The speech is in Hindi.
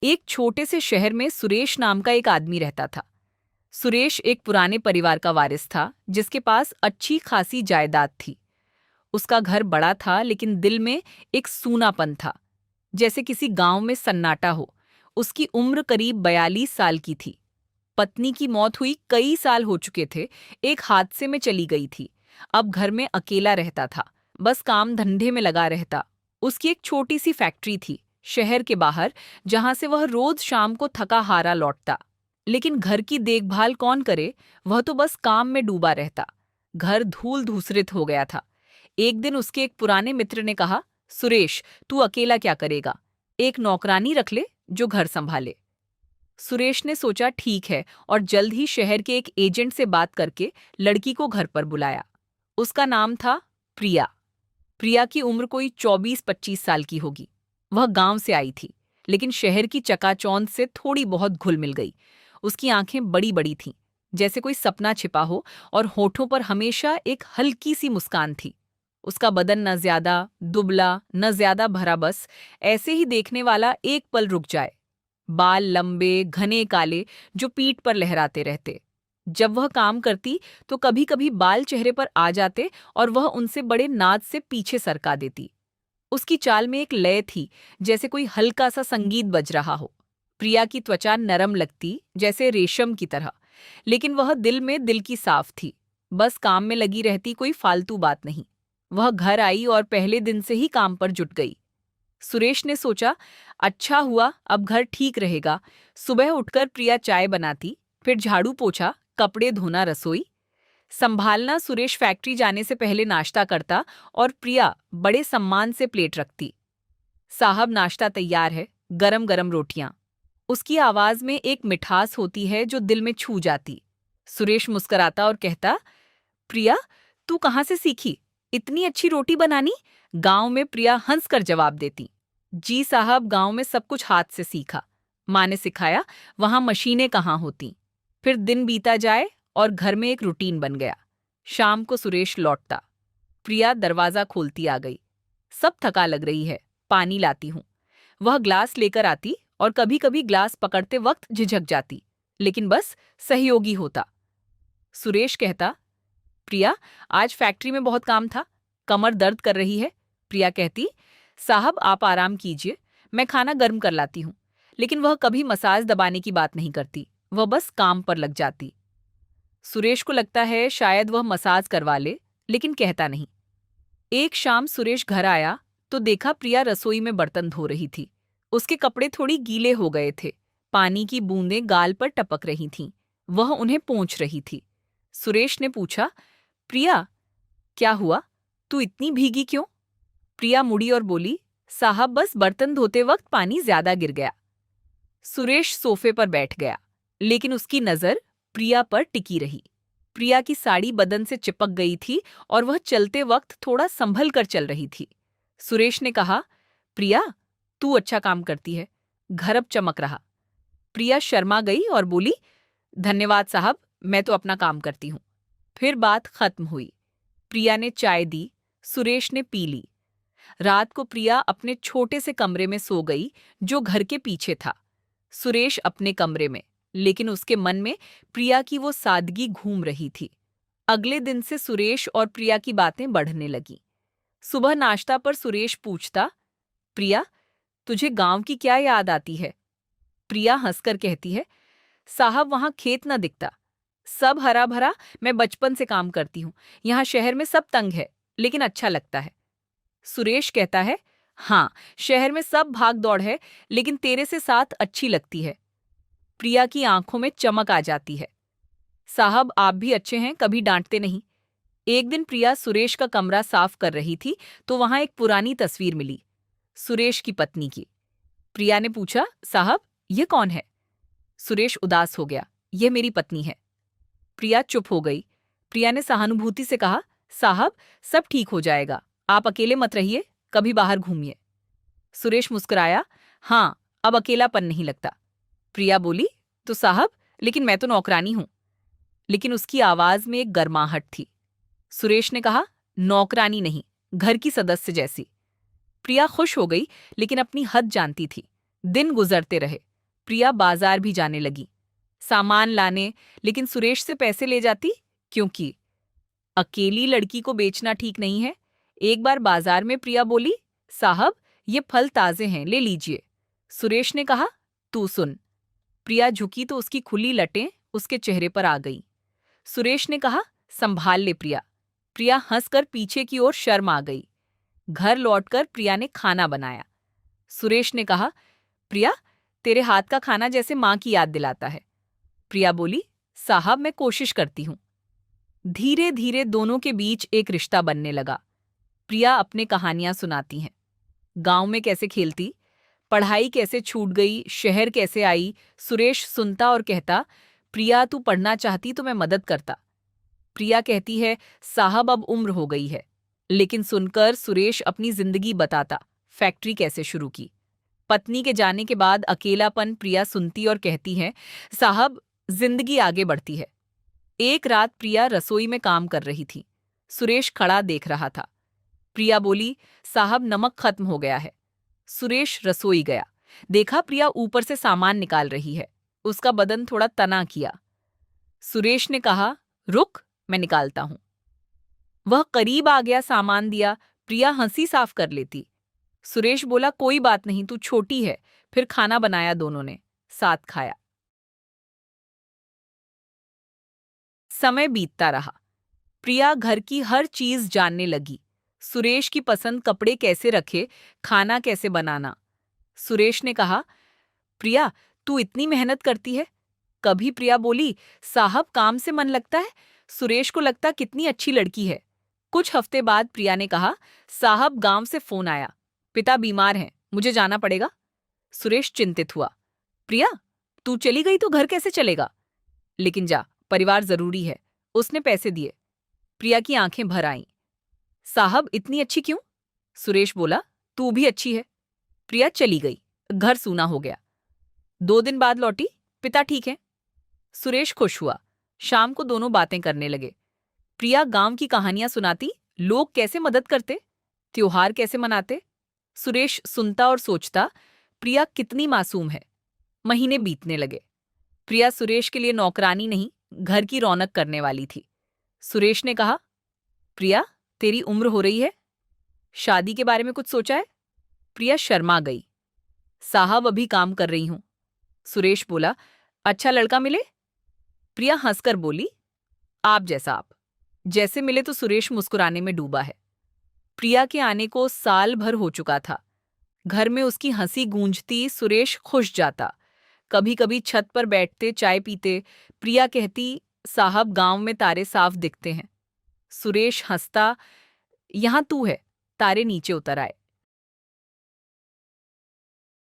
एक छोटे से शहर में सुरेश नाम का एक आदमी रहता था। सुरेश एक पुराने परिवार का वारिस था, जिसके पास अच्छी खासी जायदाद थी। उसका घर बड़ा था, लेकिन दिल में एक सूनापन था, जैसे किसी गांव में सन्नाटा हो। उसकी उम्र करीब 42 साल की थी। पत्नी की मौत हुई कई साल हो चुके थे, एक हादसे में चली गई थी। अब घर में अकेला रहता था, बस काम धंधे में लगा रहता। उसकी एक छोटी सी फैक्ट्री थी शहर के बाहर, जहां से वह रोज शाम को थका हारा लौटता। लेकिन घर की देखभाल कौन करे, वह तो बस काम में डूबा रहता। घर धूल धूसरित हो गया था। एक दिन उसके एक पुराने मित्र ने कहा, सुरेश, तू अकेला क्या करेगा? एक नौकरानी रख ले जो घर संभाले। सुरेश ने सोचा ठीक है, और जल्द ही शहर के एक एजेंट से बात करके लड़की को घर पर बुलाया। उसका नाम था प्रिया। प्रिया की उम्र कोई 24-25 साल की होगी। वह गांव से आई थी, लेकिन शहर की चकाचौंध से थोड़ी बहुत घुल मिल गई। उसकी आंखें बड़ी बड़ी थीं, जैसे कोई सपना छिपा हो, और होठों पर हमेशा एक हल्की सी मुस्कान थी। उसका बदन न ज्यादा दुबला न ज्यादा भरा, बस ऐसे ही देखने वाला एक पल रुक जाए। बाल लंबे घने काले, जो पीठ पर लहराते रहते। जब वह काम करती तो कभी कभी बाल चेहरे पर आ जाते, और वह उनसे बड़े नाज से पीछे सरका देती। उसकी चाल में एक लय थी, जैसे कोई हल्का सा संगीत बज रहा हो। प्रिया की त्वचा नरम लगती, जैसे रेशम की तरह, लेकिन वह दिल में दिल की साफ थी। बस काम में लगी रहती, कोई फालतू बात नहीं। वह घर आई और पहले दिन से ही काम पर जुट गई। सुरेश ने सोचा, अच्छा हुआ, अब घर ठीक रहेगा। सुबह उठकर प्रिया चाय बनाती, फिर झाड़ू पोछा, कपड़े धोना, रसोई संभालना। सुरेश फैक्ट्री जाने से पहले नाश्ता करता, और प्रिया बड़े सम्मान से प्लेट रखती। साहब, नाश्ता तैयार है, गरम गरम रोटियां। उसकी आवाज में एक मिठास होती है जो दिल में छू जाती। सुरेश मुस्कुराता और कहता, प्रिया, तू कहाँ से सीखी इतनी अच्छी रोटी बनानी? गांव में प्रिया हंसकर जवाब देती, जी साहब, गांव में सब कुछ हाथ से सीखा। माँ ने सिखाया, वहां मशीनें कहाँ होती। फिर दिन बीता जाए और घर में एक रूटीन बन गया। शाम को सुरेश लौटता। प्रिया दरवाजा खोलती आ गई। सब थका लग रही है, पानी लाती हूँ। वह ग्लास लेकर आती, और कभी कभी ग्लास पकड़ते वक्त झिझक जाती, लेकिन बस सहयोगी होता। सुरेश कहता, प्रिया, आज फैक्ट्री में बहुत काम था, कमर दर्द कर रही है। प्रिया कहती, साहब आप आराम कीजिए, मैं खाना गर्म कर लाती हूँ। लेकिन वह कभी मसाज दबाने की बात नहीं करती, वह बस काम पर लग जाती। सुरेश को लगता है शायद वह मसाज करवा ले, लेकिन कहता नहीं। एक शाम सुरेश घर आया तो देखा प्रिया रसोई में बर्तन धो रही थी। उसके कपड़े थोड़ी गीले हो गए थे, पानी की बूंदें गाल पर टपक रही थीं। वह उन्हें पोंछ रही थी। सुरेश ने पूछा, प्रिया, क्या हुआ? तू इतनी भीगी क्यों? प्रिया मुड़ी और बोली, साहब बस बर्तन धोते वक्त पानी ज्यादा गिर गया। सुरेश सोफे पर बैठ गया, लेकिन उसकी नजर प्रिया पर टिकी रही। प्रिया की साड़ी बदन से चिपक गई थी, और वह चलते वक्त थोड़ा संभल कर चल रही थी। सुरेश ने कहा, प्रिया, तू अच्छा काम करती है, घर अब चमक रहा। प्रिया शर्मा गई और बोली, धन्यवाद साहब, मैं तो अपना काम करती हूँ। फिर बात खत्म हुई। प्रिया ने चाय दी, सुरेश ने पी ली। रात को प्रिया अपने छोटे से कमरे में सो गई, जो घर के पीछे था। सुरेश अपने कमरे में, लेकिन उसके मन में प्रिया की वो सादगी घूम रही थी। अगले दिन से सुरेश और प्रिया की बातें बढ़ने लगी। सुबह नाश्ता पर सुरेश पूछता, प्रिया, तुझे गांव की क्या याद आती है? प्रिया हंसकर कहती है, साहब वहां खेत न दिखता, सब हरा भरा। मैं बचपन से काम करती हूँ, यहाँ शहर में सब तंग है, लेकिन अच्छा लगता है। सुरेश कहता है, हाँ, शहर में सब भाग दौड़ है, लेकिन तेरे से साथ अच्छी लगती है। प्रिया की आंखों में चमक आ जाती है। साहब आप भी अच्छे हैं, कभी डांटते नहीं। एक दिन प्रिया सुरेश का कमरा साफ कर रही थी, तो वहां एक पुरानी तस्वीर मिली, सुरेश की पत्नी की। प्रिया ने पूछा, साहब ये कौन है? सुरेश उदास हो गया, यह मेरी पत्नी है। प्रिया चुप हो गई। प्रिया ने सहानुभूति से कहा, साहब सब ठीक हो जाएगा, आप अकेले मत रहिए, कभी बाहर घूमिए। सुरेश मुस्कुराया, हाँ, अब अकेलापन नहीं लगता। प्रिया बोली, तो साहब, लेकिन मैं तो नौकरानी हूं। लेकिन उसकी आवाज में एक गर्माहट थी। सुरेश ने कहा, नौकरानी नहीं, घर की सदस्य जैसी। प्रिया खुश हो गई, लेकिन अपनी हद जानती थी। दिन गुजरते रहे। प्रिया बाजार भी जाने लगी, सामान लाने, लेकिन सुरेश से पैसे ले जाती, क्योंकि अकेली लड़की को बेचना ठीक नहीं है। एक बार बाजार में प्रिया बोली, साहब ये फल ताजे हैं, ले लीजिए। सुरेश ने कहा, तू सुन। प्रिया झुकी तो उसकी खुली लटें उसके चेहरे पर आ गई। सुरेश ने कहा, संभाल ले प्रिया। प्रिया हंसकर पीछे की ओर शर्म आ गई। घर लौटकर प्रिया ने खाना बनाया। सुरेश ने कहा, प्रिया तेरे हाथ का खाना जैसे माँ की याद दिलाता है। प्रिया बोली, साहब मैं कोशिश करती हूँ। धीरे धीरे दोनों के बीच एक रिश्ता बनने लगा। प्रिया अपने कहानियां सुनाती हैं, गांव में कैसे खेलती, पढ़ाई कैसे छूट गई, शहर कैसे आई। सुरेश सुनता और कहता, प्रिया तू पढ़ना चाहती तो मैं मदद करता। प्रिया कहती है, साहब अब उम्र हो गई है। लेकिन सुनकर सुरेश अपनी जिंदगी बताता, फैक्ट्री कैसे शुरू की, पत्नी के जाने के बाद अकेलापन। प्रिया सुनती और कहती है, साहब जिंदगी आगे बढ़ती है। एक रात प्रिया रसोई में काम कर रही थी। सुरेश खड़ा देख रहा था। प्रिया बोली, साहब नमक खत्म हो गया है। सुरेश रसोई गया, देखा प्रिया ऊपर से सामान निकाल रही है। उसका बदन थोड़ा तना किया। सुरेश ने कहा, रुक मैं निकालता हूं। वह करीब आ गया, सामान दिया। प्रिया हंसी साफ कर लेती। सुरेश बोला, कोई बात नहीं, तू छोटी है। फिर खाना बनाया, दोनों ने साथ खाया। समय बीतता रहा। प्रिया घर की हर चीज जानने लगी। सुरेश की पसंद कपड़े कैसे रखे, खाना कैसे बनाना। सुरेश ने कहा, प्रिया तू इतनी मेहनत करती है। कभी प्रिया बोली, साहब काम से मन लगता है। सुरेश को लगता कितनी अच्छी लड़की है। कुछ हफ्ते बाद प्रिया ने कहा, साहब गांव से फोन आया, पिता बीमार हैं, मुझे जाना पड़ेगा। सुरेश चिंतित हुआ, प्रिया तू चली गई तो घर कैसे चलेगा। लेकिन जा, परिवार जरूरी है। उसने पैसे दिए। प्रिया की आंखें भर आईं। साहब इतनी अच्छी क्यों? सुरेश बोला, तू भी अच्छी है। प्रिया चली गई। घर सूना हो गया। 2 दिन बाद लौटी, पिता ठीक है। सुरेश खुश हुआ। शाम को दोनों बातें करने लगे। प्रिया गांव की कहानियां सुनाती, लोग कैसे मदद करते, त्योहार कैसे मनाते। सुरेश सुनता और सोचता, प्रिया कितनी मासूम है। महीने बीतने लगे। प्रिया सुरेश के लिए नौकरानी नहीं, घर की रौनक करने वाली थी। सुरेश ने कहा, प्रिया तेरी उम्र हो रही है, शादी के बारे में कुछ सोचा है? प्रिया शर्मा गई। साहब अभी काम कर रही हूं। सुरेश बोला, अच्छा लड़का मिले? प्रिया हंसकर बोली, आप जैसा आप। जैसे मिले तो सुरेश मुस्कुराने में डूबा है। प्रिया के आने को साल भर हो चुका था। घर में उसकी हंसी गूंजती, सुरेश खुश जाता। कभी कभी छत पर बैठते, चाय पीते। प्रिया कहती, साहब गांव में तारे साफ दिखते हैं। सुरेश हंसता, यहां तू है। तारे नीचे उतर आए।